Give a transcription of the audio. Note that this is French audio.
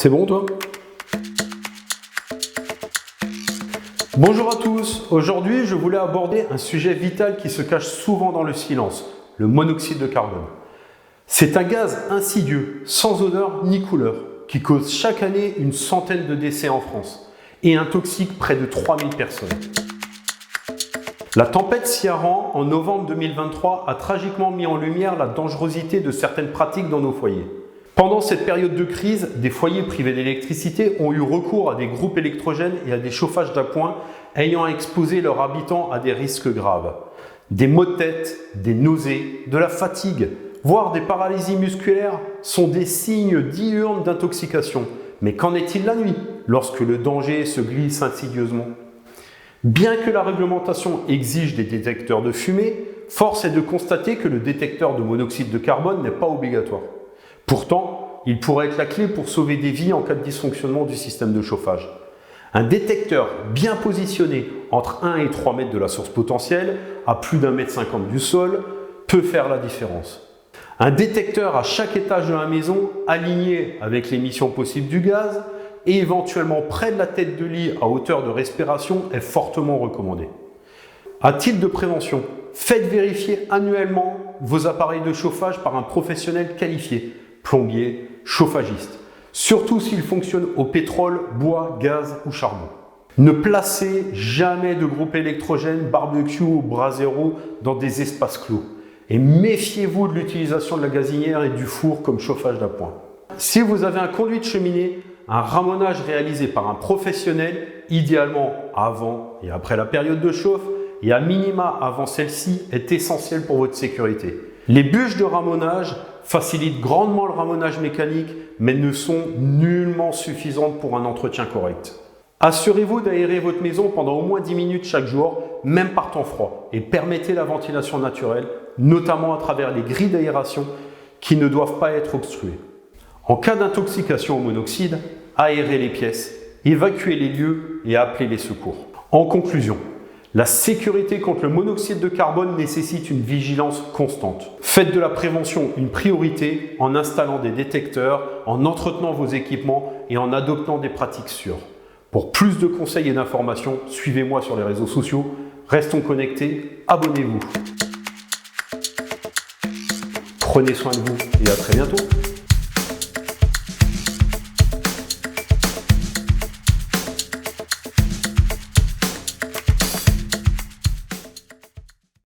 C'est bon toi? Bonjour à tous, aujourd'hui je voulais aborder un sujet vital qui se cache souvent dans le silence, le monoxyde de carbone. C'est un gaz insidieux, sans odeur ni couleur, qui cause chaque année une centaine de décès en France et intoxique près de 3000 personnes. La tempête Ciarán en novembre 2023 a tragiquement mis en lumière la dangerosité de certaines pratiques dans nos foyers. Pendant cette période de crise, des foyers privés d'électricité ont eu recours à des groupes électrogènes et à des chauffages d'appoint ayant exposé leurs habitants à des risques graves. Des maux de tête, des nausées, de la fatigue, voire des paralysies musculaires sont des signes diurnes d'intoxication. Mais qu'en est-il la nuit, lorsque le danger se glisse insidieusement ? Bien que la réglementation exige des détecteurs de fumée, force est de constater que le détecteur de monoxyde de carbone n'est pas obligatoire. Pourtant, il pourrait être la clé pour sauver des vies en cas de dysfonctionnement du système de chauffage. Un détecteur bien positionné entre 1 et 3 mètres de la source potentielle, à plus d'1,50 m du sol, peut faire la différence. Un détecteur à chaque étage de la maison, aligné avec l'émission possible du gaz, et éventuellement près de la tête de lit à hauteur de respiration est fortement recommandé. À titre de prévention, faites vérifier annuellement vos appareils de chauffage par un professionnel qualifié, plombier, chauffagiste, surtout s'ils fonctionnent au pétrole, bois, gaz ou charbon. Ne placez jamais de groupe électrogène, barbecue ou brasero dans des espaces clos et méfiez-vous de l'utilisation de la gazinière et du four comme chauffage d'appoint. Si vous avez un conduit de cheminée, un ramonage réalisé par un professionnel, idéalement avant et après la période de chauffe et à minima avant celle-ci, est essentiel pour votre sécurité. Les bûches de ramonage facilitent grandement le ramonage mécanique, mais ne sont nullement suffisantes pour un entretien correct. Assurez-vous d'aérer votre maison pendant au moins 10 minutes chaque jour, même par temps froid, et permettez la ventilation naturelle, notamment à travers les grilles d'aération qui ne doivent pas être obstruées. En cas d'intoxication au monoxyde, aérez les pièces, évacuez les lieux et appelez les secours. En conclusion, la sécurité contre le monoxyde de carbone nécessite une vigilance constante. Faites de la prévention une priorité en installant des détecteurs, en entretenant vos équipements et en adoptant des pratiques sûres. Pour plus de conseils et d'informations, suivez-moi sur les réseaux sociaux. Restons connectés, abonnez-vous. Prenez soin de vous et à très bientôt.